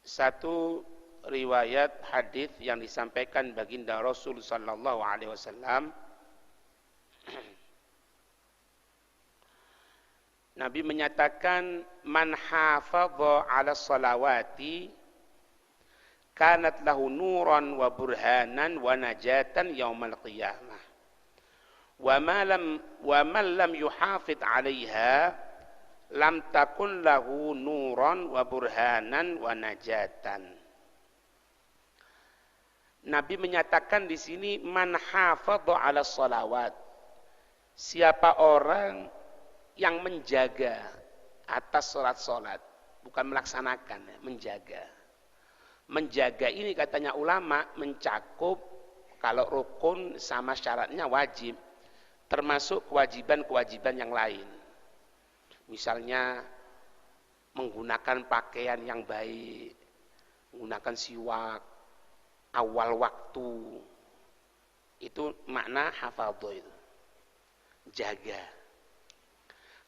satu riwayat hadis yang disampaikan baginda Rasul sallallahu alaihi wasallam, Nabi menyatakan, man hafadha 'ala shalawati kanat lahu nuran wa burhanan wa najatan yaumal qiyamah. Wa man lam yuhafidh 'alaiha lam takun lahu nuran wa burhanan wa najatan. Nabi menyatakan di sini, man hafadha 'ala shalawat, siapa orang yang menjaga atas salat-salat, bukan melaksanakan, menjaga. Menjaga ini katanya ulama mencakup kalau rukun sama syaratnya wajib, termasuk kewajiban-kewajiban yang lain. Misalnya menggunakan pakaian yang baik, menggunakan siwak, awal waktu. Itu makna hafadhah itu. Jaga.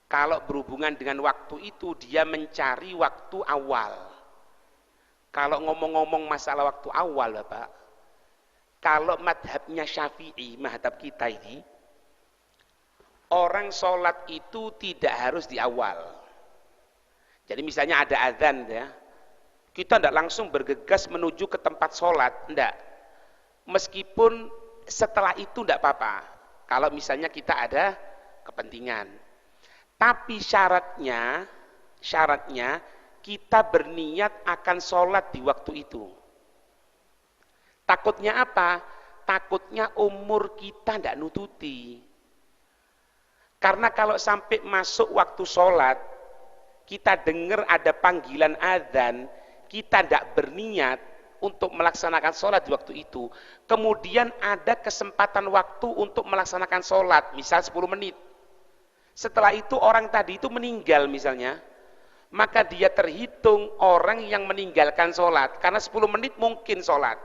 Kalau berhubungan dengan waktu itu, dia mencari waktu awal. Kalau ngomong-ngomong masalah waktu awal, Bapak, kalau madhabnya Syafi'i, madhab kita ini, orang sholat itu tidak harus di awal. Jadi misalnya ada azan, ya, kita tidak langsung bergegas menuju ke tempat sholat, tidak. Meskipun setelah itu tidak apa-apa, kalau misalnya kita ada kepentingan. Tapi syaratnya kita berniat akan sholat di waktu itu. Takutnya apa? Takutnya umur kita tidak nututi. Karena kalau sampai masuk waktu sholat, kita dengar ada panggilan azan, kita tidak berniat untuk melaksanakan sholat di waktu itu. Kemudian ada kesempatan waktu untuk melaksanakan sholat, misal 10 menit. Setelah itu orang tadi itu meninggal misalnya, maka dia terhitung orang yang meninggalkan sholat, karena 10 menit mungkin sholat.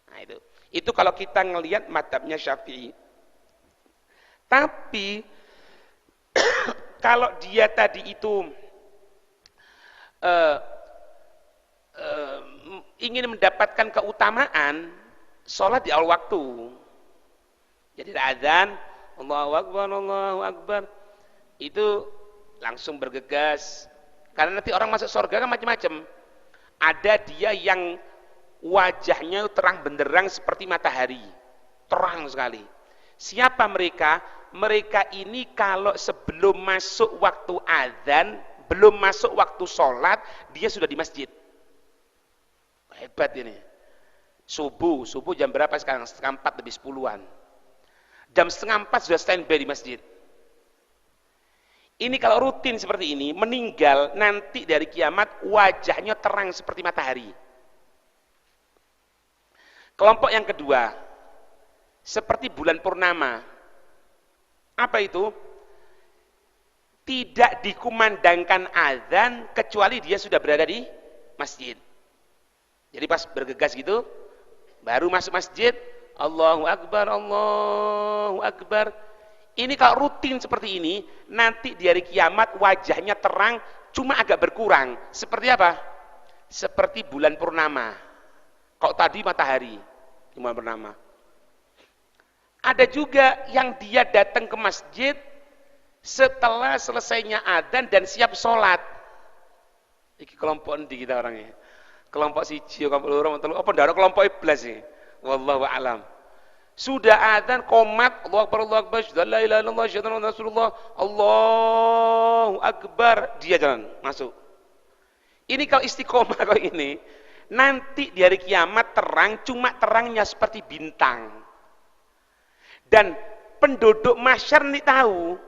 Nah itu kalau kita ngelihat madhabnya Syafi'i. Tapi kalau dia tadi itu ingin mendapatkan keutamaan, sholat di awal waktu. Jadi azan, Allahu Akbar, Allahu Akbar, itu langsung bergegas. Karena nanti orang masuk surga kan macam-macam. Ada dia yang wajahnya terang benderang seperti matahari, terang sekali. Siapa mereka? Mereka ini kalau sebelum masuk waktu azan, belum masuk waktu sholat, dia sudah di masjid. Hebat ini. Subuh jam berapa sekarang? 3:30 lebih 10-an. Jam 3:30 sudah standby di masjid. Ini kalau rutin seperti ini, meninggal nanti dari kiamat wajahnya terang seperti matahari. Kelompok yang kedua, seperti bulan purnama. Apa itu? Tidak dikumandangkan azan kecuali dia sudah berada di masjid. Jadi pas bergegas gitu, baru masuk masjid, Allahu Akbar, Allahu Akbar. Ini kalau rutin seperti ini, nanti di hari kiamat wajahnya terang, cuma agak berkurang. Seperti apa? Seperti bulan purnama. Kok tadi matahari, bulan purnama. Ada juga yang dia datang ke masjid setelah selesainya adzan dan siap sholat. Ini kelompok di kita orangnya. Kelompok siji, kelompok loro, apa ndak kelompok iblis ini. Wallahu a'lam. Sudah adzan qomat, Allahu Akbar, Allahu Akbar, la ilaha illallah, syahadu anna rasulullah, Allahu Akbar, dia jalan masuk. Ini kalau istiqomah kalau ini, nanti di hari kiamat terang, cuma terangnya seperti bintang. Dan penduduk mahsyar ini tahu,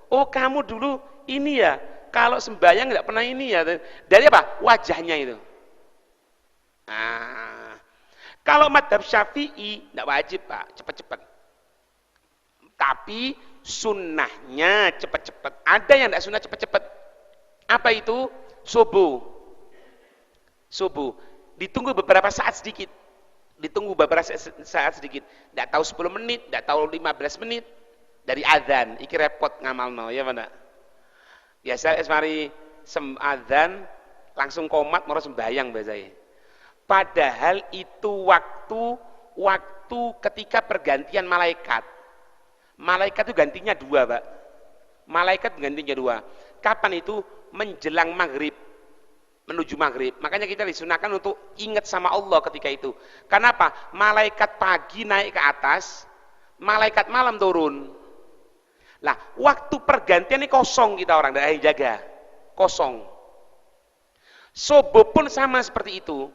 oh kamu dulu ini ya, kalau sembahyang nggak pernah ini ya. Dari apa? Wajahnya itu. Nah, kalau madhab Syafi'i nggak wajib Pak, cepat-cepat. Tapi sunnahnya cepat-cepat. Ada yang nggak sunnah cepat-cepat. Apa itu? Subuh. Ditunggu beberapa saat sedikit. Nggak tahu 10 menit, nggak tahu 15 menit dari azan. Iki repot ngamalno ya mana? Biasa mari adzan langsung komat mau sembahyang biasanya. Padahal itu waktu ketika pergantian malaikat. Malaikat itu gantinya dua, Pak. Malaikat gantinya dua. Kapan itu? Menjelang maghrib, menuju maghrib. Makanya kita disunahkan untuk ingat sama Allah ketika itu. Kenapa? Malaikat pagi naik ke atas, malaikat malam turun. Lah, waktu pergantian ini kosong kita orang, tidak ada yang jaga. Kosong. Subuh pun sama seperti itu.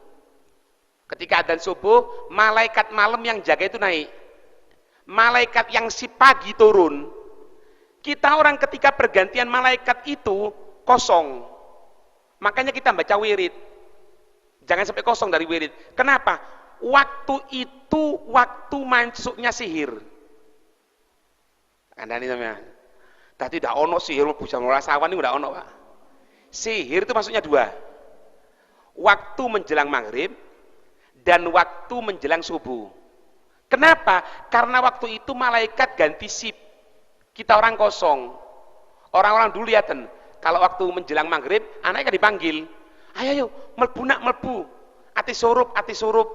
Ketika adzan subuh, malaikat malam yang jaga itu naik. Malaikat yang si pagi turun. Kita orang ketika pergantian malaikat itu kosong. Makanya kita baca wirid. Jangan sampai kosong dari wirid. Kenapa? Waktu itu waktu masuknya sihir. Anda ini namanya. Tadi tidak ono sihir bisa ngerasawan ini udah ono, Pak. Sihir itu maksudnya dua. Waktu menjelang maghrib dan waktu menjelang subuh. Kenapa? Karena waktu itu malaikat ganti sip. Kita orang kosong. Orang-orang dulu lihatin, kalau waktu menjelang maghrib, anaknya dipanggil. Ayo, melbu nak melbu. Ati surup, ati surup.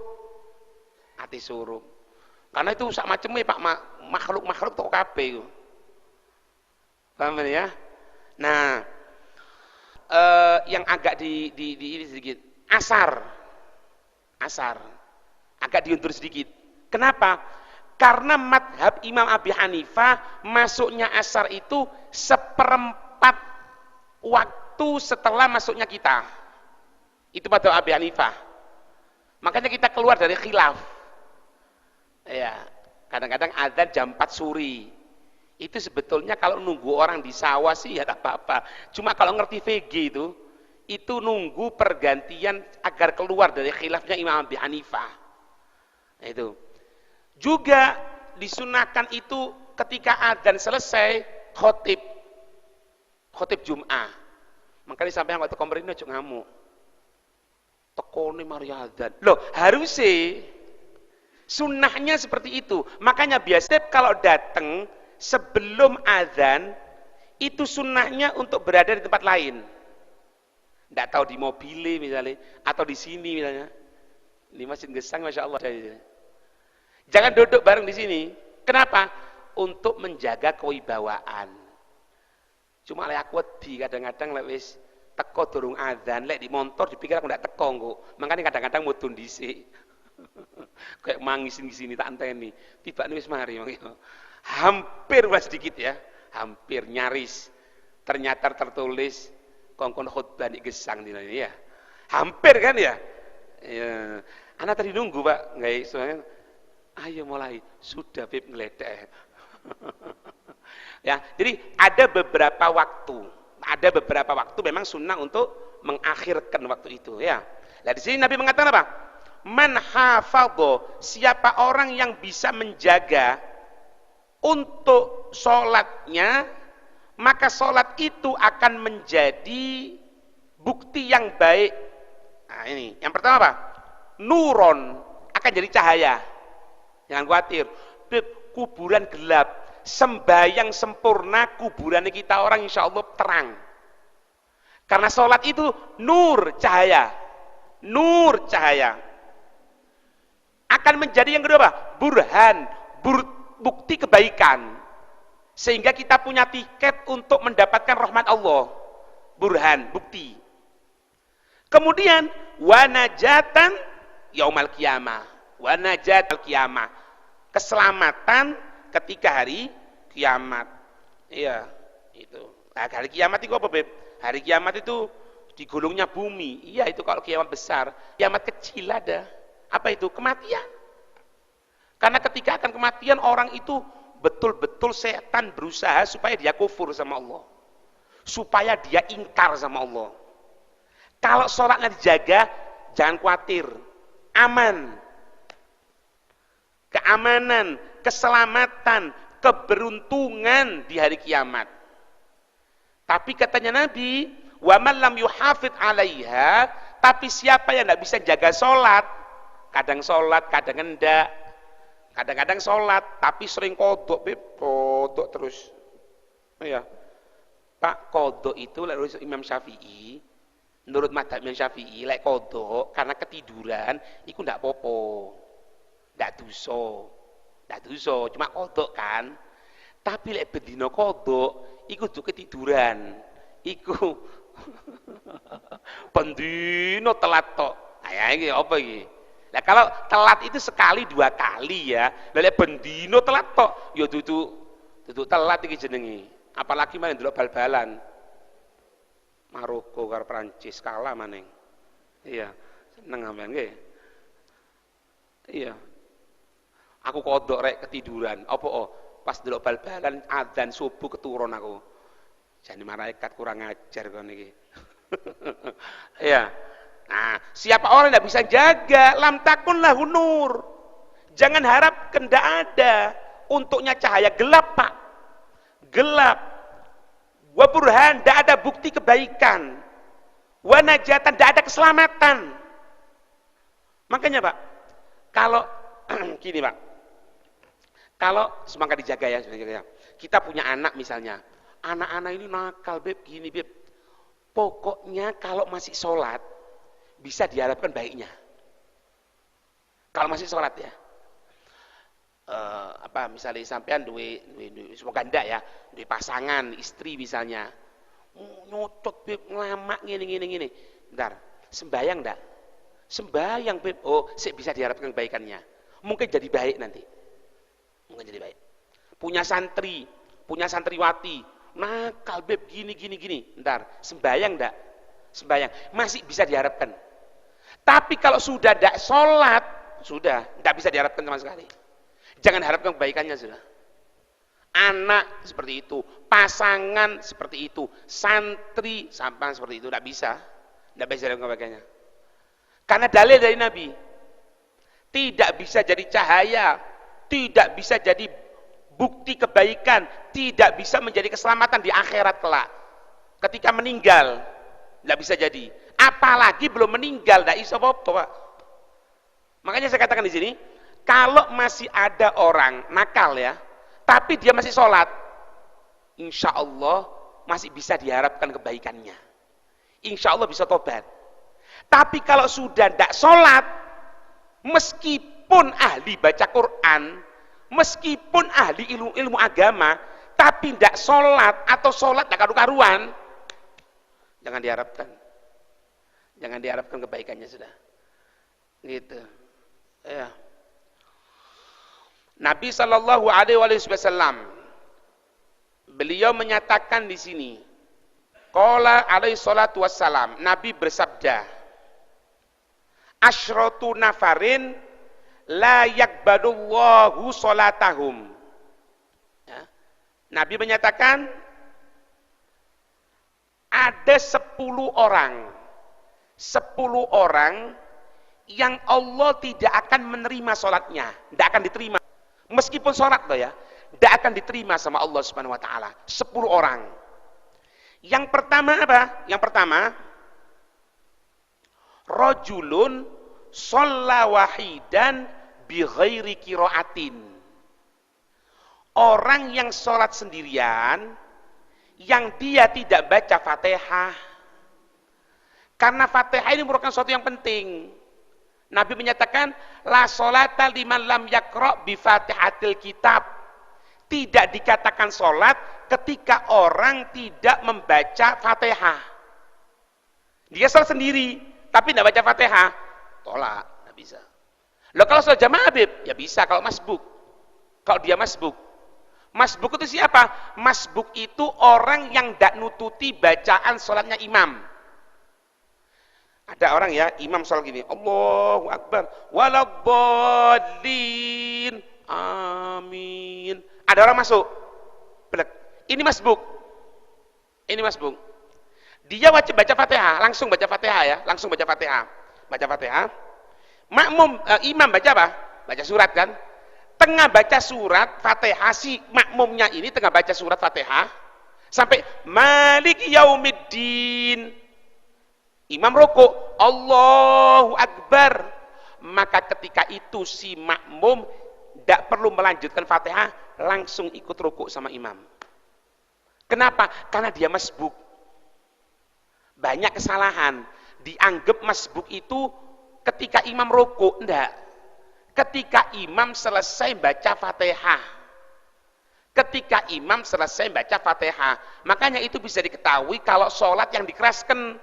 Ati surup. Karena itu sak macamnya Pak makhluk-makhluk toko kabeh. Paham ya? Nah, yang agak di ini sedikit. Asar. Agak diundur sedikit. Kenapa? Karena madhab Imam Abi Hanifah masuknya asar itu 1/4 waktu setelah masuknya kita. Itu madhab Abi Hanifah. Makanya kita keluar dari khilaf. Ya, kadang-kadang adzan jam 4 suri. Itu sebetulnya kalau nunggu orang di sawah sih ya tak apa-apa. Cuma kalau ngerti VG itu nunggu pergantian agar keluar dari khilafnya Imam Abi Hanifah. Nah, itu. Juga disunahkan itu ketika adzan selesai khotib Jum'ah. Makanya sampai waktu komprino cuk ngamuk. Tekone mari adzan. Loh, harusnya sunnahnya seperti itu. Makanya biasanya kalau datang sebelum adzan itu sunnahnya untuk berada di tempat lain. Tidak tahu di mobil misalnya atau di sini misalnya. Di Masjid Gesang Masya Allah. Jangan duduk bareng di sini. Kenapa? Untuk menjaga kewibawaan. Cuma lek aku wedi kadang-kadang lek wis teko durung adzan, lek di motor dipikir aku ndak teko kok. Makanya kadang-kadang mudun dhisik. Kayak mangisin di sini tak anteni. Tiba wis mari. Hampir was sedikit ya. Hampir nyaris. Ternyata tertulis kongkon khutbah di Gesang dina ini ya. Hampir kan ya? Ya. Anak tadi nunggu, Pak. Nggak soalnya ayo mulai, sudah Bib ngeledek. Ya, jadi ada beberapa waktu memang sunnah untuk mengakhirkan waktu itu ya. Nah, di sini Nabi mengatakan apa? Man hafadho, siapa orang yang bisa menjaga untuk sholatnya, maka sholat itu akan menjadi bukti yang baik. Nah, ini yang pertama apa? Nuron, akan jadi cahaya. Jangan khawatir, kuburan gelap, sembahyang sempurna kuburan kita orang insya Allah terang. Karena sholat itu nur cahaya, akan menjadi yang kedua apa? Burhan, bukti kebaikan, sehingga kita punya tiket untuk mendapatkan rahmat Allah. Burhan, bukti. Kemudian wanajatan yaumal qiyamah. Wanajat al-qiyamah, keselamatan ketika hari kiamat. Iya, itu. Nah, hari kiamat itu apa, Beb? Hari kiamat itu digulungnya bumi. Iya, itu kalau kiamat besar. Kiamat kecil ada. Apa itu? Kematian. Karena ketika akan kematian orang itu betul-betul setan berusaha supaya dia kufur sama Allah. Supaya dia ingkar sama Allah. Kalau sholatnya dijaga, jangan khawatir. Aman. Keamanan, keselamatan, keberuntungan di hari kiamat. Tapi katanya Nabi, wa man lam yuhafid 'alaiha, tapi siapa yang tidak bisa jaga sholat, kadang enggak, kadang-kadang sholat, tapi sering kodok terus. Ya. Pak, kodok itu menurut Imam Syafi'i, menurut madzhab Imam Syafi'i, lek kodok karena ketiduran, itu ndak popo, ndak dosa, cuma kodok kan. Tapi lek bedino kodok, iku tuh ketiduran, iku pendino telat tok. Nah, ya iki apa iki? Nah, kalau telat itu sekali dua kali ya. Lek bendino telat tok, ya dudu telat iki jenenge. Apalagi main delok bal-balan. Maroko karo Prancis kalah maning. Iya, seneng sampean nggih. Iya. Aku kodok rek ketiduran. Apa pas delok bal-balan adzan subuh keturun aku. Jane malaikat kurang ajar kon iki. Iya. Nah, siapa orang yang tidak bisa jaga, lam takun lahu nur. Jangan harap tidak ada untuknya cahaya gelap, Pak. Gelap. Wa burhan, tidak ada bukti kebaikan. Wa najatan, tidak ada keselamatan. Makanya, Pak, kalau gini, Pak. Kalau semangat dijaga ya, kita punya anak misalnya. Anak-anak ini nakal, Beb, gini, Beb. Pokoknya kalau masih sholat, bisa diharapkan baiknya. Kalau masih sholat ya. Misalnya sampean duwe semoga ganda ya, duwe pasangan, istri misalnya. Nyocot Beb, ngelamak gini. Bentar, sembayang enggak? Sembayang Beb. Oh, bisa diharapkan kebaikannya. Mungkin jadi baik nanti. Mungkin jadi baik. Punya santri, punya santriwati, nakal Beb gini. Bentar, sembayang enggak? Sembayang, masih bisa diharapkan. Tapi kalau sudah tidak sholat, sudah tidak bisa diharapkan sama sekali. Jangan harapkan kebaikannya sudah. Anak seperti itu, pasangan seperti itu, santri sampai seperti itu tidak bisa diharapkan kebaikannya. Karena dalil dari Nabi, tidak bisa jadi cahaya, tidak bisa jadi bukti kebaikan, tidak bisa menjadi keselamatan di akhirat kelak. Ketika meninggal, tidak bisa jadi. Apalagi belum meninggal, tidak bisa apa-apa, Pak. Makanya saya katakan di sini, kalau masih ada orang nakal ya, tapi dia masih sholat, insya Allah masih bisa diharapkan kebaikannya. Insya Allah bisa tobat. Tapi kalau sudah tidak sholat, meskipun ahli baca Quran, meskipun ahli ilmu agama, tapi tidak sholat atau sholat tidak karu-karuan, jangan diharapkan. Jangan diharapkan kebaikannya sudah. Gitu. Ya. Nabi Shallallahu Alaihi Wasallam beliau menyatakan di sini, qala alaihi salatu wassalam, Nabi bersabda, asyratu nafarin la yakbadullahu salatahum. Ya. Nabi menyatakan ada 10 orang yang Allah tidak akan menerima sholatnya, tidak akan diterima. Meskipun sholat loh ya, tidak akan diterima sama Allah Subhanahu Wa Taala. 10 orang. Yang pertama apa? Yang pertama, rojulun sholla wahidan bi ghairi qiraatin. Orang yang sholat sendirian, yang dia tidak baca Fatihah. Karena Fatihah ini merupakan sesuatu yang penting. Nabi menyatakan, la sholata liman lam yakra' bi Fatihatil kitab. Tidak dikatakan sholat ketika orang tidak membaca Fatihah. Dia sholat sendiri, tapi tidak baca Fatihah, tolak, tidak bisa. Loh kalau sholat jamaah Habib, ya bisa kalau masbuk. Kalau dia masbuk. Masbuk itu siapa? Masbuk itu orang yang tidak nututi bacaan sholatnya imam. Ada orang ya, imam sholat gini, Allahu Akbar, waladdallin, amin. Ada orang masuk, belak. Ini masbuk. Dia wajib baca Fatihah, langsung baca Fatihah ya, langsung baca Fatihah. Baca Fatihah. Makmum, imam baca apa? Baca surat kan? Tengah baca surat Fatihah, si makmumnya ini tengah baca surat Fatihah, sampai Maliki Yaumiddin. Imam rukuk, Allahu Akbar. Maka ketika itu si makmum tidak perlu melanjutkan Fatihah, langsung ikut rukuk sama imam. Kenapa? Karena dia masbuk. Banyak kesalahan. Dianggap masbuk itu ketika imam rukuk. Enggak. Ketika imam selesai baca Fatihah. Ketika imam selesai baca Fatihah. Makanya itu bisa diketahui kalau sholat yang dikeraskan.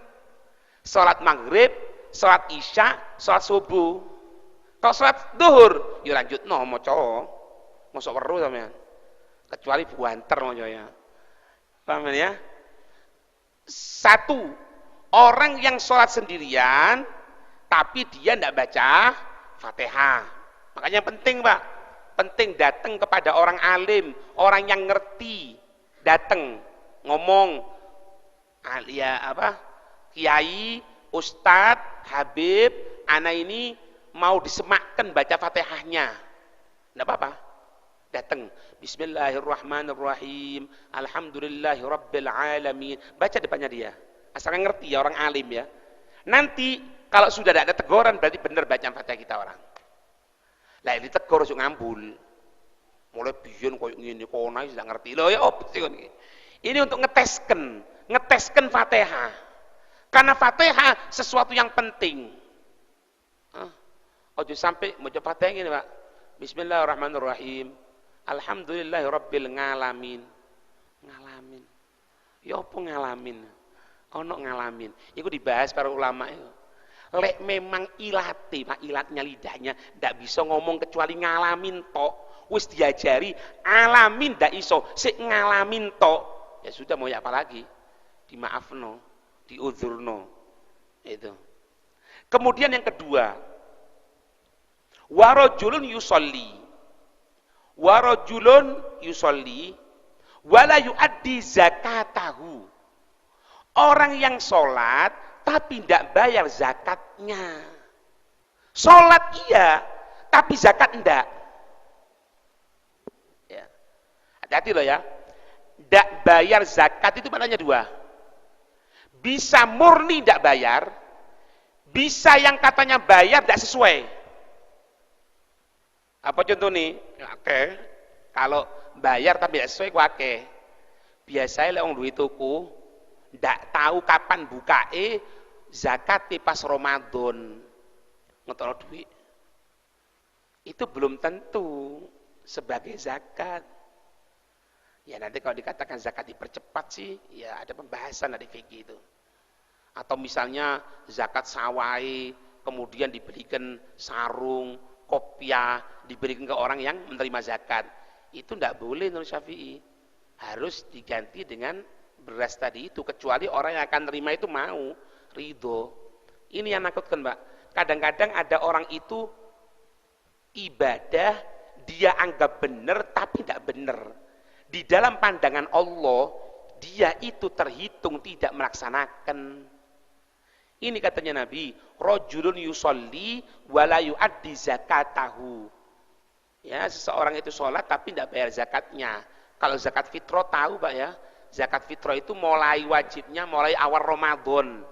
Sholat maghrib, sholat isya, sholat subuh. Kalau sholat duhur, ya lanjut no, mau cowok. Mau sok weru sampean. Kecuali buanter mau ya. Paham ya? Satu, orang yang sholat sendirian, tapi dia tidak baca Fatihah. Makanya penting Pak, penting datang kepada orang alim, orang yang ngerti, datang ngomong, ya apa, kiai, ustadz, habib, anak ini mau disemakkan baca Fatihahnya, tidak apa-apa, datang. Bismillahirrahmanirrahim. Alhamdulillahirabbil alamin. Baca depannya dia. Asalkan ngerti ya orang alim ya. Nanti kalau sudah tidak ada teguran berarti benar bacaan Fatihah kita orang. Lah ini tegur sok ngambul. Mulai biyen koyo ngene kok ana sudah ngerti. Lho ya opo sih kon iki. Ini untuk ngetesken Fatihah. Karena Fatihah sesuatu yang penting. Ojo sampai maca Fatihah ngene, Pak. Bismillahirrahmanirrahim. Alhamdulillahirabbil ngalamin. Ngalamin. Ya apa ngalamin? Ono ngalamin. Iku dibahas para ulama itu. Lek memang ilate, Pak, ilatnya lidahnya ndak bisa ngomong kecuali ngalamin tok. Wis diajari alamin ndak iso, sik ngalamin tok. Ya sudah mau ya apa lagi? Dimaafno, diudzurno. Itu. Kemudian yang kedua, warajulun yusolli. Warajulun yusolli wala yuaddi zakatahu. Orang yang sholat tapi tidak bayar zakatnya. Sholat iya, tapi zakat enggak. Ya. Hati-hati loh ya. Tidak bayar zakat itu maknanya dua. Bisa murni tidak bayar, bisa yang katanya bayar tidak sesuai. Apa contoh nih? Oke. Kalau bayar tapi tidak sesuai kuake. Biasanya lek wong duwe tuku ndak tahu kapan bukae zakat pas Ramadan. Ngetoro duit. Itu belum tentu sebagai zakat. Ya nanti kalau dikatakan zakat dipercepat sih, ya ada pembahasan dari fikih itu. Atau misalnya zakat sawai kemudian diberikan sarung, kopiah, diberikan ke orang yang menerima zakat. Itu tidak boleh menurut Syafi'i. Harus diganti dengan beras tadi itu, kecuali orang yang akan terima itu mau, ridho. Ini yang nakutkan, Mbak. Kadang-kadang ada orang itu ibadah dia anggap benar tapi tidak benar. Di dalam pandangan Allah, dia itu terhitung tidak melaksanakan. Ini katanya Nabi, rajulun yusolli wala yuaddi zakatahu. Ya, seseorang itu sholat tapi tidak bayar zakatnya. Kalau zakat fitrah tahu Pak ya, zakat fitrah itu mulai wajibnya mulai awal Ramadan.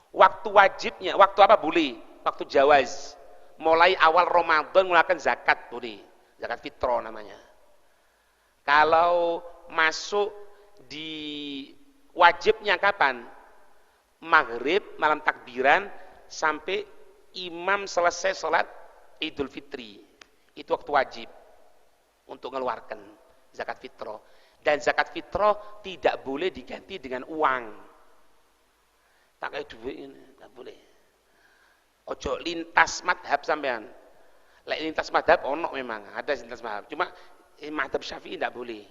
Waktu wajibnya, waktu apa boleh? Waktu jawaz. Mulai awal Ramadan menggunakan zakat boleh. Zakat fitrah namanya. Kalau masuk di wajibnya kapan? Maghrib, malam takbiran sampai imam selesai sholat Idul Fitri. Itu waktu wajib untuk mengeluarkan zakat fitrah. Dan zakat fitrah tidak boleh diganti dengan uang. Tak kayak duit ini, tak boleh. Ojo lintas madhab sampean. Lek lintas madhab ono memang ada lintas madhab. Cuma madhab Syafi'i tidak boleh.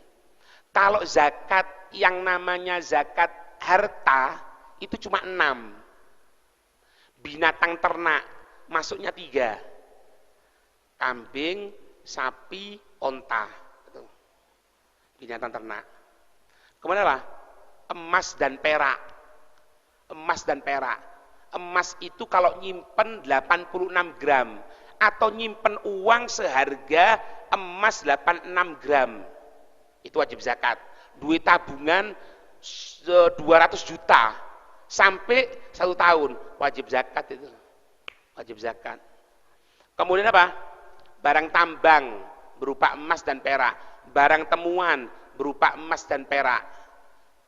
Kalau zakat yang namanya zakat harta itu cuma 6. Binatang ternak masuknya 3. Kambing, sapi, onta. Itu. Binatang ternak. Kemudian apa? Emas dan perak. Emas dan perak. Emas itu kalau nyimpen 86 gram atau nyimpen uang seharga emas 86 gram itu wajib zakat. Duit tabungan 200 juta sampai 1 tahun wajib zakat itu. Wajib zakat. Kemudian apa? Barang tambang berupa emas dan perak, barang temuan berupa emas dan perak.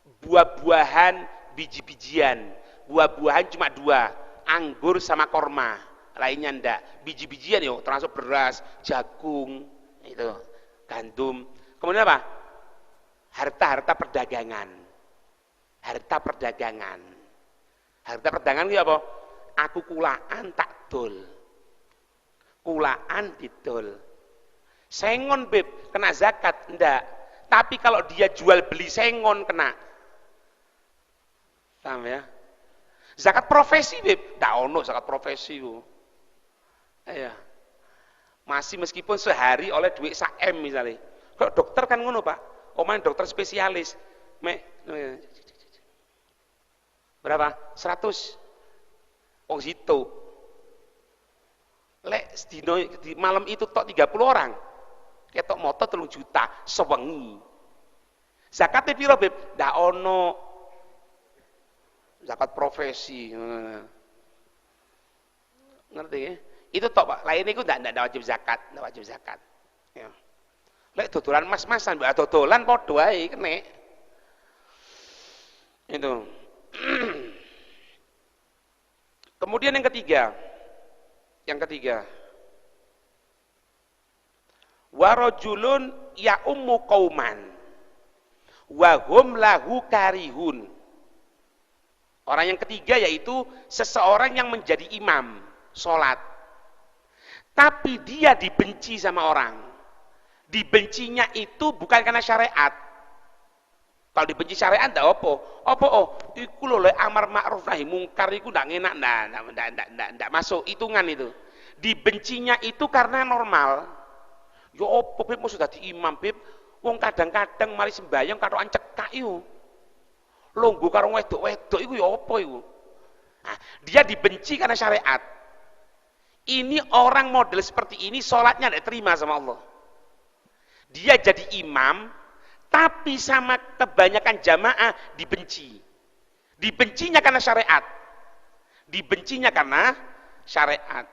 buah-buahan, biji-bijian. Buah-buahan cuma 2, anggur sama korma, lainnya ndak. Biji-bijian yo termasuk beras, jagung, itu, gandum. Kemudian apa? Harta-harta perdagangan. Harta perdagangan. Harta perdagangan itu apa? Aku kulaan tak dol. Kulaan didol. Sengon beb, kena zakat? Ndak. Tapi kalau dia jual beli sengon kena. Paham ya? Zakat profesi beb, ndak ono zakat profesi ku. Ya. Masih meskipun sehari oleh duit sak-M misalnya. Kalau dokter kan ngono, Pak. Omahan dokter spesialis. Berapa? 100. Wong situ. Lek sedino di malam itu tok 30 orang. Ketok moto 3 juta sewengi. Zakatnya piro, Beb? Ndak ono. Zakat profesi. Ngerti ya? Itu tok, Pak. Lain iku ndak wajib zakat, ndak wajib zakat. Ya. Lek dodolan mas-masan, mbak dodolan padha wae kene. Itu. Kemudian yang ketiga. Warajulun ya ummu qauman wa hum lahu karihun. Orang yang ketiga yaitu seseorang yang menjadi imam salat. Tapi dia dibenci sama orang. Dibencinya itu bukan karena syariat. Kalau dibenci syariat ndak apa? Apa iku lho lek amar ma'ruf nahi mungkar iku ndak enak, ndak masuk hitungan itu. Dibencinya itu karena normal. Ya apa Beb mau sudah di imam Beb? Wong kadang-kadang mari sembayang katokan cekak iku. Longgo karo wedok-wedok iku ya apa iku? Nah, dia dibenci karena syariat. Ini orang model seperti ini sholatnya tidak terima sama Allah. Dia jadi imam, tapi sama kebanyakan jamaah dibenci. Dibencinya karena syariat. Dibencinya karena syariat.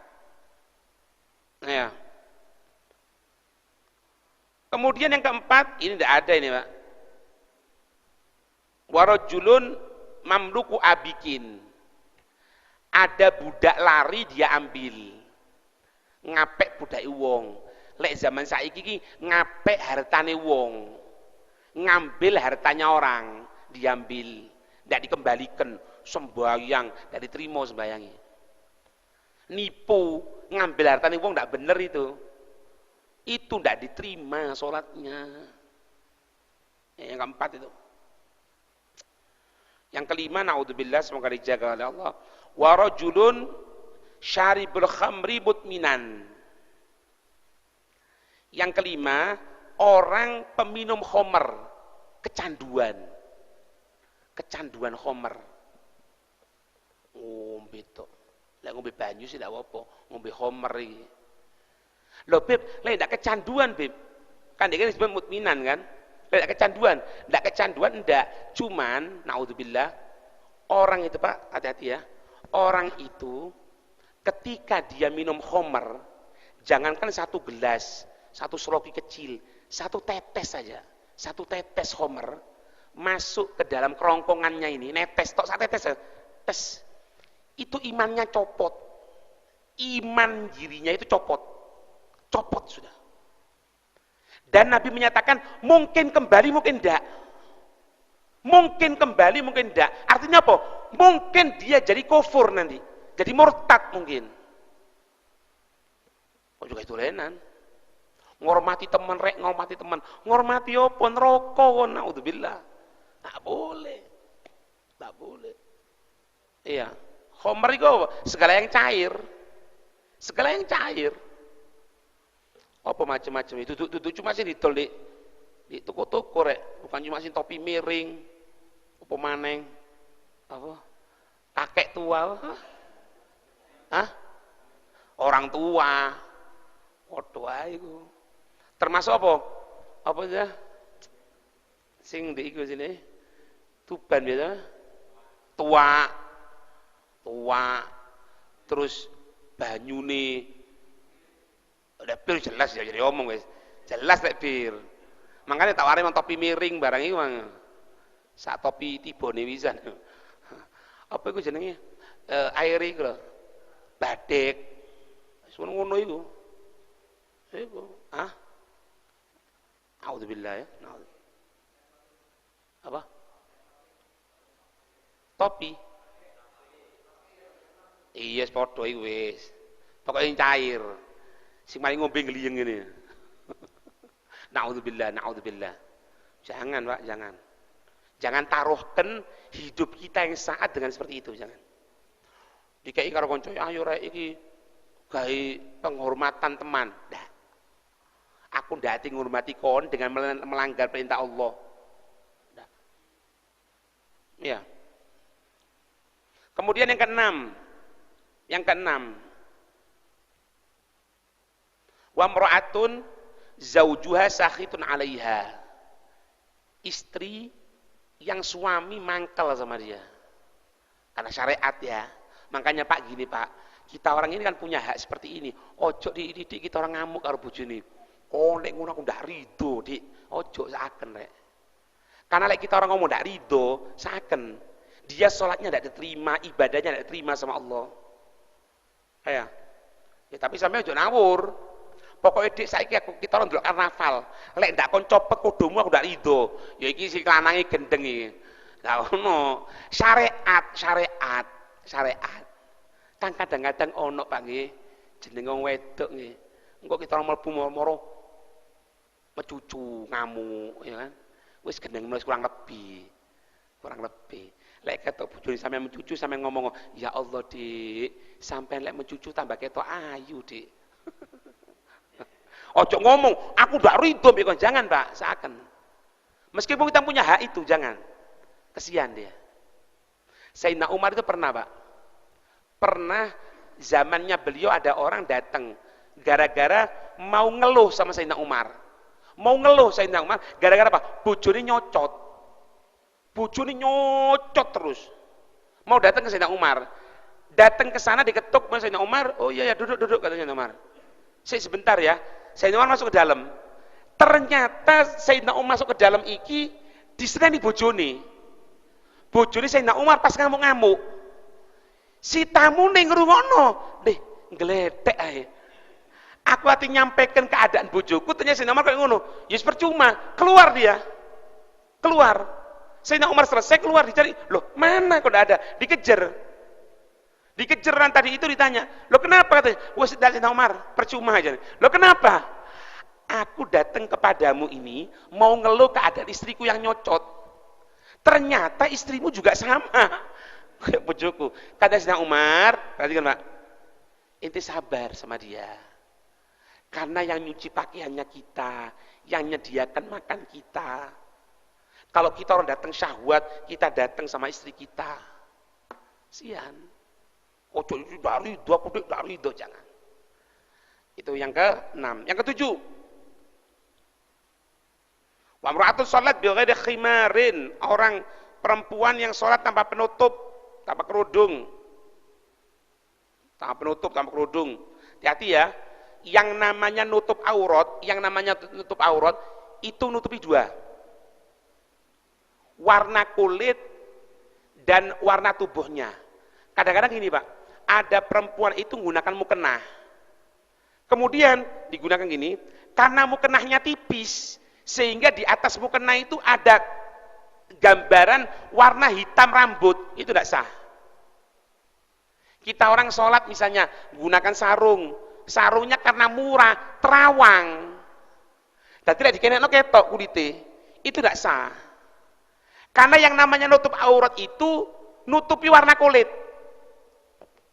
Nah, ya. Kemudian yang keempat, ini tidak ada ini, Pak. Warajulun mamluku abikin. Ada budak lari dia ambil. Ngapek budak wong. Lek zaman saiki iki ngapek hartane wong. Ngambil hartanya orang, diambil, tidak dikembalikan, sembayang, tidak diterima sembayangnya. Nipu, ngambil hartane wong tidak benar itu. Itu tidak diterima sholatnya. Yang keempat itu. Yang kelima, naudzubillah, semoga dijaga oleh Allah. Warajulun syaribul khamri mutminan. Yang kelima, orang peminum khamr, kecanduan. Kecanduan khamr. Ngombe tok. Lek ngombe banyu sih ndak apa, ngombe khamr iki. Loh Beb, lek ndak kecanduan Beb. Kan dia kan disebut mutminan kan? Lek ndak kecanduan, ndak. Cuman naudzubillah, orang itu Pak, hati-hati ya. Orang itu ketika dia minum khamr, jangankan 1 gelas, 1 sloki kecil, 1 tetes saja, 1 tetes khamr masuk ke dalam kerongkongannya ini, netes tok 1 tetes, tes, itu imannya copot, iman dirinya itu copot sudah. Dan Nabi menyatakan mungkin kembali, mungkin tidak. Mungkin kembali, mungkin tidak. Artinya apa? Mungkin dia jadi kufur nanti, jadi murtad mungkin. Kok juga itu lenan? Ngormati teman, ngormati teman. Ngormati apa? Neraka, naudzubillah. Tak boleh. Tak boleh. Iya. Khamr itu apa? Segala yang cair. Segala yang cair. Apa macam-macam itu? Itu cuma sih ditol di toko-toko rek. Bukan cuma sih topi miring. Apa maneng? Apa? Kakek tua. Hah? Orang tua. Waduh ayo. Termasuk apa? Apa aja? Sing di iku sini. Tuban biasa. Tua. Terus banyune udah bir jelas ya jadi omong guys. Jelas lek bir. Makanya tak warai topi miring barang iku mang. Sak topi tibone wisan. Apa iku jenenge? Air iku lho. Batik. Wis ngono iku. Iku, A'udzubillah ya. Apa? Topi. Iya, padha iku wis. Pokoke cair. Sing mari ngombe ngliyeng ngene. Naudzubillah. Jangan, Pak, jangan. Jangan taruhkan hidup kita yang saat dengan seperti itu, jangan. Dikai karo kanca, ayo rek iki gawe penghormatan teman. Dah. Aku ndak ati ngurmati kon dengan melanggar perintah Allah. Dah. Ya. Kemudian yang keenam. Wa mra'atun zaujuha sakhitun 'alaiha. Istri yang suami mangkel sama dia. Karena syariat ya. Makanya Pak gini Pak, kita orang ini kan punya hak seperti ini. Ojo dididik kita orang ngamuk karo bojone. Oh nek ngono aku ndak rido, Dik. Ojo saken rek. Karena lek kita orang ngomong ndak rido, saken. Dia sholatnya ndak diterima, ibadahnya ndak diterima sama Allah. Ya tapi sampai ojo ngawur. Pokoknya Dik saiki kita orang ndelok karnaval. Lek ndak kon copet kudumu aku ndak rido. Ya iki sing lanange gendeng iki. Lah ngono. Syariat. Kan kadang-kadang ono Pak nggih, jenenge wong wedok nggih. Engko kita orang mlebu moro mecucu ngamuk ya kan. Wis gendeng wis kurang lebih. Lek ketok bojone sampean mencucu sampean ngomong, "Ya Allah, Dik, sampean lek mencucu tambah ketok ayu, Dik." Ojo ngomong, "Aku ndak rido mbek kon." Jangan, Pak, seakan. Meskipun kita punya hak itu, jangan. Kesian dia. Sayyidina Umar itu pernah, Pak. Pernah zamannya beliau ada orang datang gara-gara mau ngeluh sama Sayyidina Umar. Gara-gara apa? Bojone nyocot terus. Mau datang ke Sayyidina Umar. Datang ke sana diketuk sama Sayyidina Umar. Oh iya ya, duduk katanya Sayyidina Umar. Sebentar ya. Sayyidina Umar masuk ke dalam. Ternyata Sayyidina Umar masuk ke dalam iki diseneni bojone. Bojone Sayyidina Umar pas ngamuk-ngamuk. Si tamu ning ngrungokno, "Deh, ngledek ae. Aku ati nyampaikan keadaan bojoku, ternyata Sayyidina Umar kayak ngono." Ya percuma, keluar dia. Sayyidina Umar selesai keluar dicari, "Loh, mana kok enggak ada?" Dikejar tadi itu ditanya, "Loh kenapa?" Katanya, "Wes Sayyidina Umar, percuma aja." "Loh kenapa?" "Aku datang kepadamu ini mau ngeluh keadaan istriku yang nyocot. Ternyata istrimu juga sama kayak bojoku." Kata Sayyidina Umar, perhatikan Pak, inti sabar sama dia. Karena yang nyuci pakaiannya kita, yang nyediakan makan kita. Kalau kita orang datang syahwat, kita datang sama istri kita. Sian. Ojo dari dua kudik dari do, jangan. Itu yang ke-6. Yang ke-7. Wa imra'atun shalat bi ghairi khimarin. Orang perempuan yang sholat tanpa penutup, tanpa kerudung. Hati-hati ya. Yang namanya nutup aurat itu nutupi 2. Warna kulit dan warna tubuhnya. Kadang-kadang gini Pak, ada perempuan itu menggunakan mukena. Kemudian digunakan gini, karena mukenahnya tipis, sehingga di atas mukena itu ada gambaran warna hitam rambut, itu tidak sah. Kita orang sholat misalnya menggunakan sarungnya karena murah, terawang. Dan tidak dikenekno ketok kulite, itu tidak sah. Karena yang namanya nutup aurat itu nutupi warna kulit.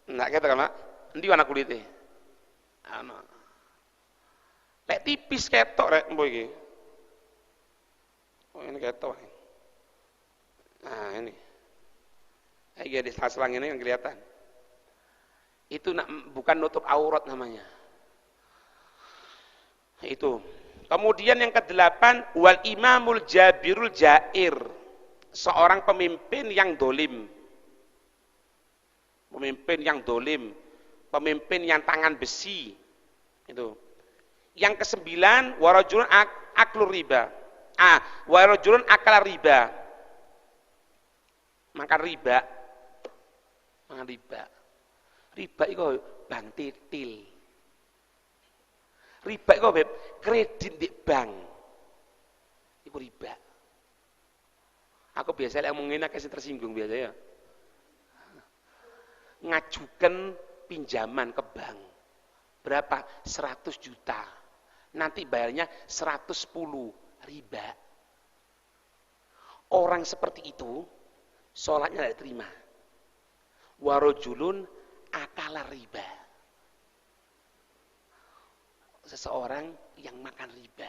Enggak ketok kan, Pak? Endi warna kulite? Ana. Lek tipis ketok rek mbok iki. Oh, ini ketok. Nah, ini. Iki di selang ini yang kelihatan. Itu bukan nutup aurat namanya. Itu. Kemudian yang ke-8, wal imamul jabirul jair. Seorang pemimpin yang dolim. Pemimpin yang tangan besi. Itu. Yang ke-9, warajulun aklur riba. Warajulun akal riba. makan riba. Mangan riba. Riba iku bank titil. Riba iku Beb, kredit di bank. Iku riba. Aku biasa lek ngomongin akeh tersinggung biasa ya. Ngajukan pinjaman ke bank. Berapa? 100 juta. Nanti bayarnya 110 riba. Orang seperti itu sholatnya tidak terima. Warojulun akala riba. Seseorang yang makan riba.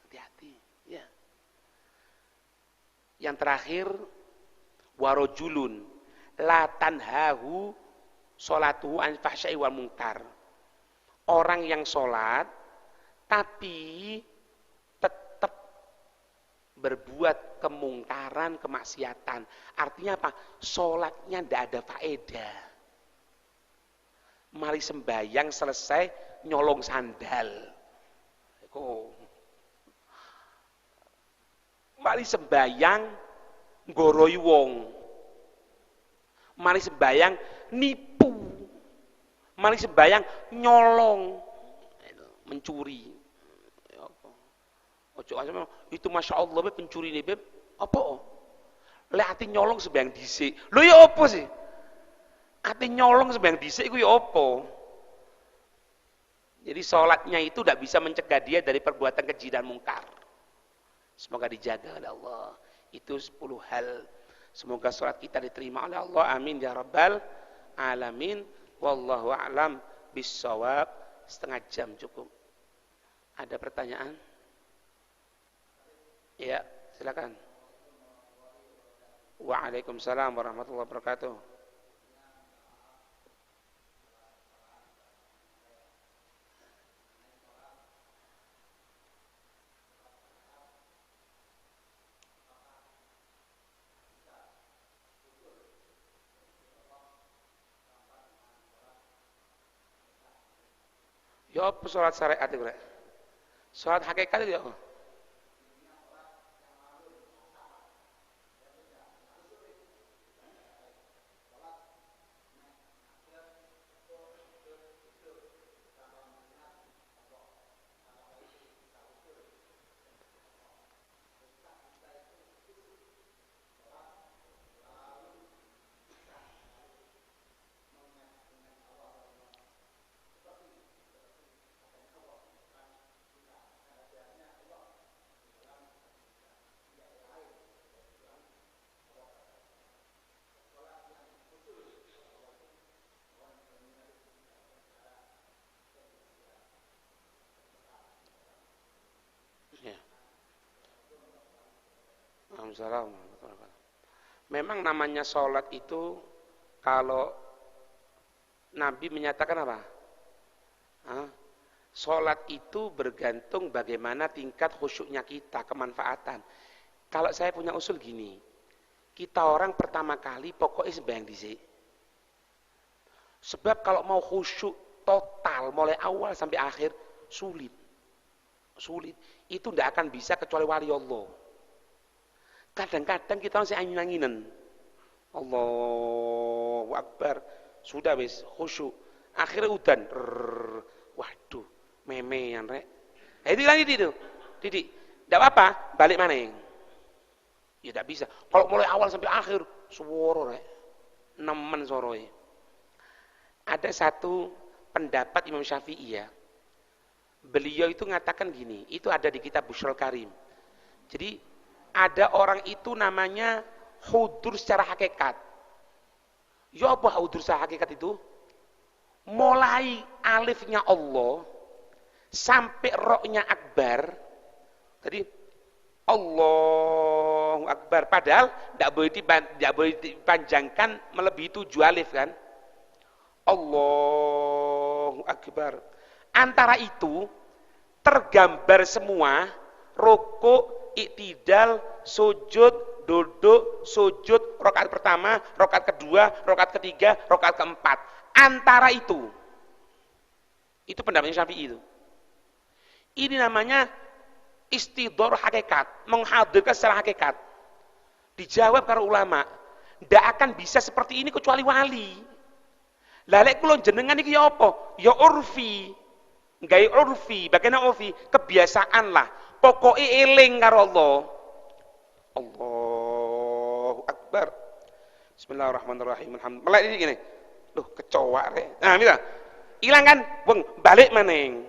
Hati-hati, ya. Yang terakhir, warojulun la tanhahu sholatuhu an fahsya'i wal munkar. Orang yang sholat tapi tetap berbuat kemungkaran, kemaksiatan. Artinya apa? Sholatnya tidak ada faedah. Mari sembahyang selesai nyolong sandal. Mari sembahyang nggoroi wong. Mari sembahyang nipu. Mari sembahyang nyolong, mencuri. Ojo asem itu Masya Allah Beb, pencuri nih Beb. Apa? Lek ati nyolong sembahyang dhisik. Lho ya apa sih? Ati nyolong sembahyang dhisik iku ya apa? Jadi sholatnya itu tidak bisa mencegah dia dari perbuatan keji dan mungkar. Semoga dijaga oleh Allah. Itu 10 hal. Semoga sholat kita diterima oleh Allah. Amin ya rabbal alamin. Wallahu a'lam bissawab. Setengah jam cukup. Ada pertanyaan? Ya, silakan. Waalaikumsalam warahmatullahi wabarakatuh. Ya apa sholat syariat itu? Sholat hakikat itu ya apa? Ya. Assalamualaikum. Memang namanya sholat itu kalau Nabi menyatakan apa? Sholat itu bergantung bagaimana tingkat khusyuknya kita, kemanfaatan. Kalau saya punya usul gini, kita orang pertama kali pokoknya sembahyang dhisik. Sebab kalau mau khusyuk total mulai awal sampai akhir sulit. Itu tidak akan bisa kecuali wali Allah. Kadang-kadang kita masih angin-anginan. Allahu Akbar. Sudah wis khusyuk. Akhirnya udan. Waduh, memean rek. Itu lagi itu. Didik. Tidak apa-apa, balik maning. Ya tidak bisa. Kalau mulai awal sampai akhir suara rek. Nemen soroi. Ada satu pendapat Imam Syafi'i ya. Beliau itu mengatakan gini, itu ada di kitab Bushrul Karim. Jadi ada orang itu namanya hudur secara hakikat. Ya apa hudur secara hakikat itu? Mulai alifnya Allah sampai roknya akbar. Tadi Allahu Akbar. Padahal tidak boleh dipanjangkan melebihi 7 alif kan? Allahu Akbar. Antara itu tergambar semua rukuk, iktidal, sujud, duduk, sujud, rakaat pertama, rakaat kedua, rakaat ketiga, rakaat keempat. Antara itu pendapatnya Syafi'i itu. Ini namanya istidhar hakikat, menghadirkan secara hakikat. Dijawab karo ulama, ndak akan bisa seperti ini kecuali wali. Lah lek kula jenengan iki ya apa? Ya urfi. Gawe urfi, bagaimana urfi? Kebiasaan lah. Pokoke eling karo Allah. Allahu Akbar. Bismillahirrahmanirrahim. Alhamdulillah. Melek iki ngene. Loh, kecoa rek. Nah, mira. Ilang kan? Wong balik maning.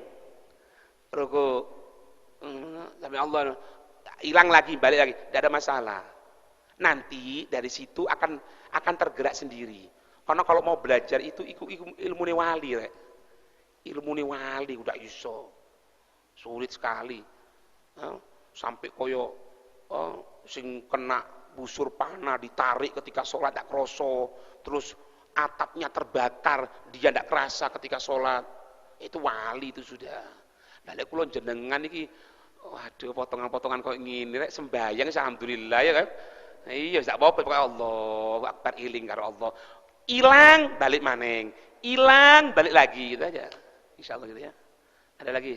Ruku. Sampai Allah hilang lagi, balik lagi. Tidak ada masalah. Nanti dari situ akan tergerak sendiri. Karena kalau mau belajar itu ilmu wali rek. Ilmu wali udah iso. Sulit sekali. Sampai koyo sing kena busur panah ditarik ketika sholat tak kroso, terus atapnya terbakar dia tidak kerasa ketika sholat, itu wali itu sudah. Nah lek kula jenengan iki waduh potongan-potongan kok ngene rek sembayang alhamdulillah ya kan. Iya sak apa-apa pokoke Allahu Akbar iling karo Allah. Ilang balik maning, ilang balik lagi gitu aja. Insyaallah gitu ya. Ada lagi?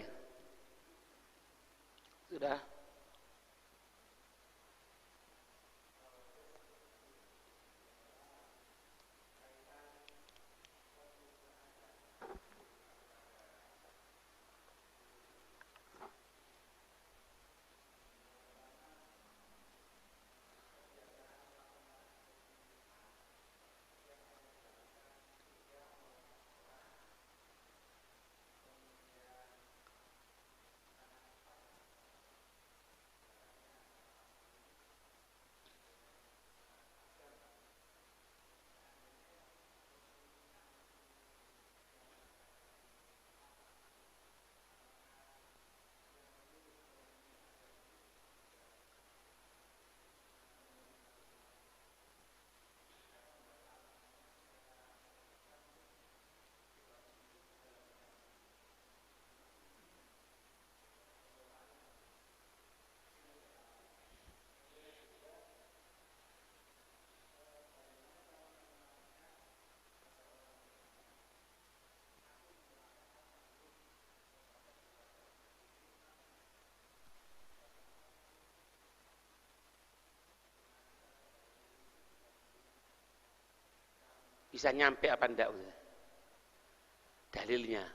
Sudah. Bisa nyampe apa enggak? Dalilnya.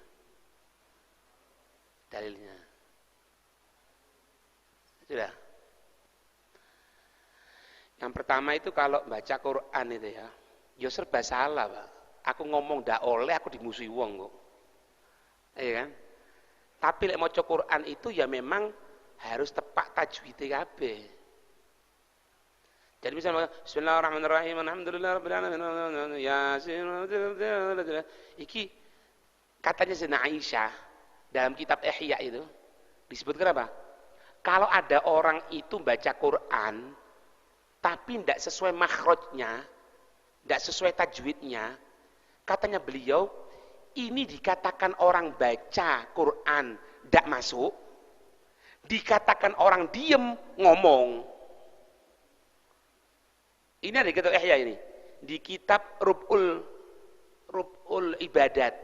Sudah. Yang pertama itu kalau baca Quran itu ya serba salah, Pak. Aku ngomong ndak oleh, aku dimusuhi wong kok. Iya kan? Tapi lek maca Quran itu ya memang harus tepat tajwid kabeh. Jadi misalnya Bismillahirrahmanirrahim, Alhamdulillahirabbil alamin, Yasin. Iki katanya Sayyidina Aisyah dalam kitab Ihya itu disebutkan apa? Kalau ada orang itu baca Quran tapi tidak sesuai makhrajnya, tidak sesuai tajwidnya, katanya beliau ini dikatakan orang baca Quran tidak masuk, dikatakan orang diem ngomong. Ini ada di kitab Ihya ini, di kitab Rub'ul Ibadat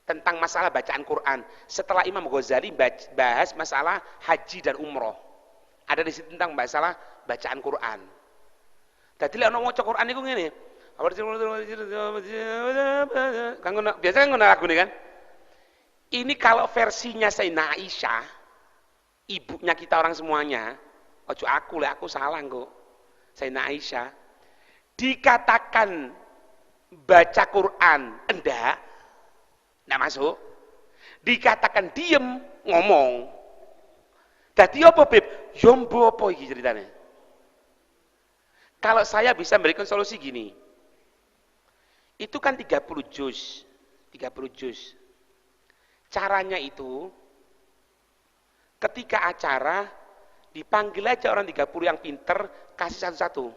tentang masalah bacaan Quran. Setelah Imam Ghazali bahas masalah haji dan umroh, ada di situ tentang masalah bacaan Quran. Jadi lek ono maca Quran iku ngene. Biasanya ngono lagu nih kan. Ini kalau versinya Sayyidina Aisyah, ibunya kita orang semuanya, ojo aku lek aku salah kok. Sayyidina Aisyah dikatakan baca Quran enggak masuk, dikatakan diem ngomong. Dadi apa Beb? Yombo apa iki ceritanya? Kalau saya bisa memberikan solusi gini, itu kan 30 juz. Caranya itu ketika acara dipanggil aja orang 30 yang pinter, kasih satu-satu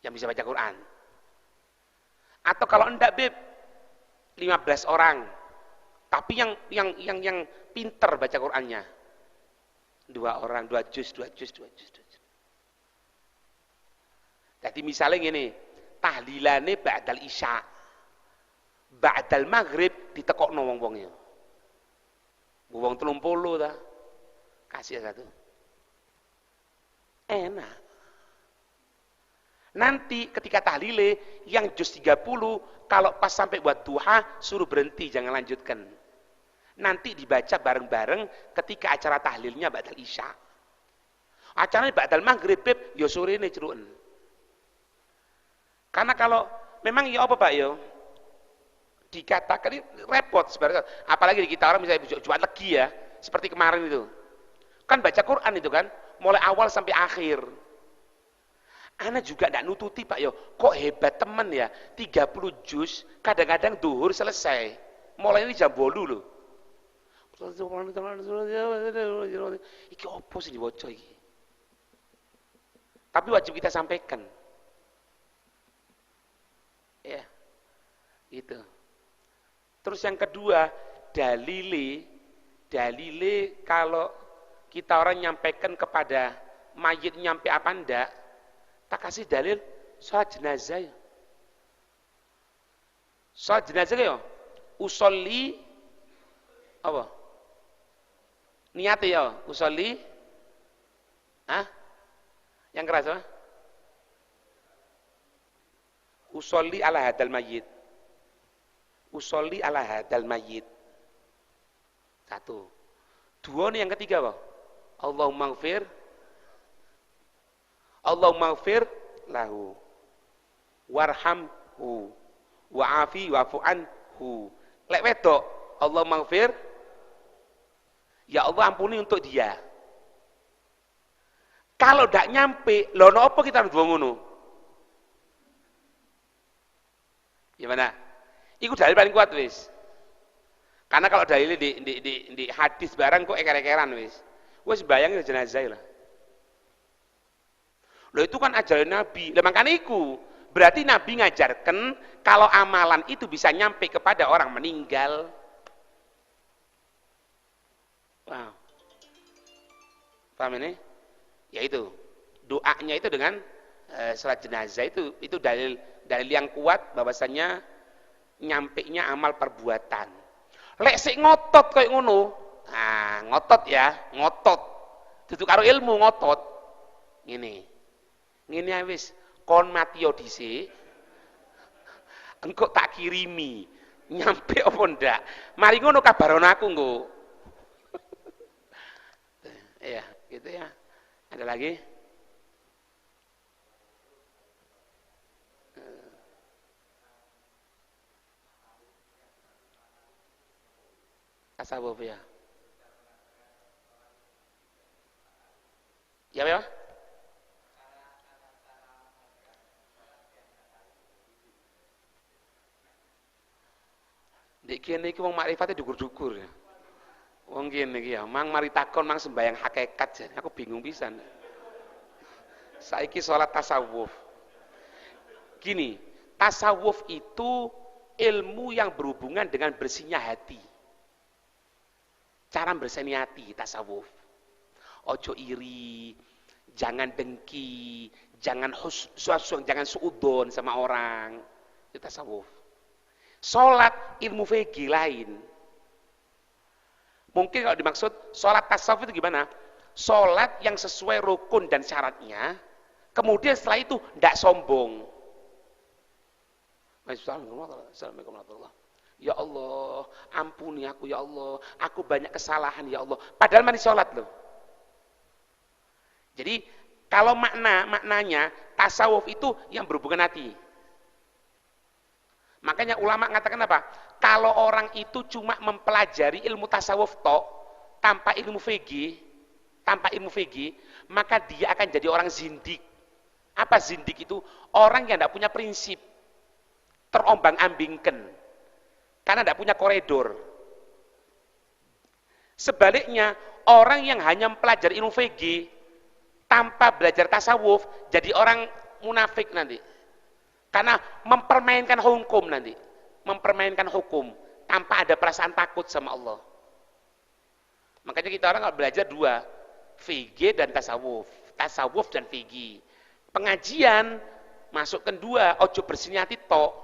yang bisa baca Quran. Atau kalau enggak Beb, 15 orang tapi yang pinter baca Qurannya, 2 orang, 2 juz. Jadi misalnya gini, tahlilane ba'dal isya, ba'dal maghrib ditekokno wong-wongnya. Wong 30 ta. Kasih satu. Enak. Nanti ketika tahlile yang juz 30, kalau pas sampai buat duha, suruh berhenti, jangan lanjutkan. Nanti dibaca bareng-bareng ketika acara tahlilnya ba'dal isya. Acaranya ba'dal maghrib, ya sore ini ceruan. Karena kalau memang ya apa Pak ya? Dikatakan ini repot sebenarnya. Apalagi kita orang misalnya Jumat Legi ya, seperti kemarin itu. Kan baca Quran itu kan, mulai awal sampai akhir. Ana juga tidak nututi Pak yo, kok hebat temen ya, 30 juz, kadang-kadang duhur selesai. Mulai ini jam 8 loh. Iki opo sih diwoco iki. Tapi wajib kita sampaikan. Ya. Gitu. Terus yang kedua, dalile kalau kita orang nyampaikan kepada mayit nyampe apa ndak, tak kasih dalil sholat jenazah ya. Sholat jenazah ya, usolli apa? Niatnya ya, usolli yang keras apa? Usolli ala hadal mayyit. Usolli ala hadal mayyit. Satu. Dua nih yang ketiga apa? Allahumma gfir lahu warhamhu wa'afi wa'fu anhu. Lek wedok, Allahumma gfir, ya Allah ampuni untuk dia. Kalau ndak nyampe, lho napa kita harus ngono? Gimana? Iku dalil paling kuat wis. Karena kalau dalilnya di hadis barang kok eker-ekeran wis. Wis bayangin jenazah lah. Loh itu kan ajaran Nabi. Lah makanya iku berarti Nabi ngajarkan kalau amalan itu bisa nyampe kepada orang meninggal. Wow. Paham ini? Ya itu. Doanya itu dengan salat jenazah itu dalil yang kuat bahwasanya nyampenya amal perbuatan. Lek sik ngotot kayak ngono. Nah, ngotot ya, ngotot. Dudu karo ilmu ngotot. Ngene wis kon mati yo dhisik. Engko tak kirimi. Nyampe apa ndak? Mari ngono kabaron aku nggo. Ya, gitu ya. Ada lagi? Tasawuf ya. Ya. Dek kene iki wong makrifate dukur-dukur ya. Wong kene iki ya, mang mari takon mang sembayang hakikat jan. Aku bingung pisan. Saiki salat tasawuf. Gini, tasawuf itu ilmu yang berhubungan dengan bersihnya hati. Cara bersihnya hati tasawuf. Ojo iri, jangan dengki, jangan jangan suudon sama orang. Itu tasawuf. Sholat ilmu fikih lain. Mungkin kalau dimaksud sholat tasawuf itu gimana? Sholat yang sesuai rukun dan syaratnya, kemudian setelah itu tidak sombong. Assalamualaikum warahmatullahi. Ya Allah, ampuni aku ya Allah, aku banyak kesalahan ya Allah. Padahal masih sholat loh. Jadi kalau maknanya tasawuf itu yang berhubungan hati. Makanya ulama mengatakan apa? Kalau orang itu cuma mempelajari ilmu tasawuf tanpa ilmu fikih, maka dia akan jadi orang zindik. Apa zindik itu? Orang yang tidak punya prinsip, terombang-ambingkan, karena tidak punya koridor. Sebaliknya, orang yang hanya mempelajari ilmu fikih tanpa belajar tasawuf, jadi orang munafik nanti. Karena mempermainkan hukum nanti. Mempermainkan hukum tanpa ada perasaan takut sama Allah. Makanya kita orang kalau belajar dua, fikih dan tasawuf. Tasawuf dan fikih. Pengajian masukkan dua, ojo bersinyati tok.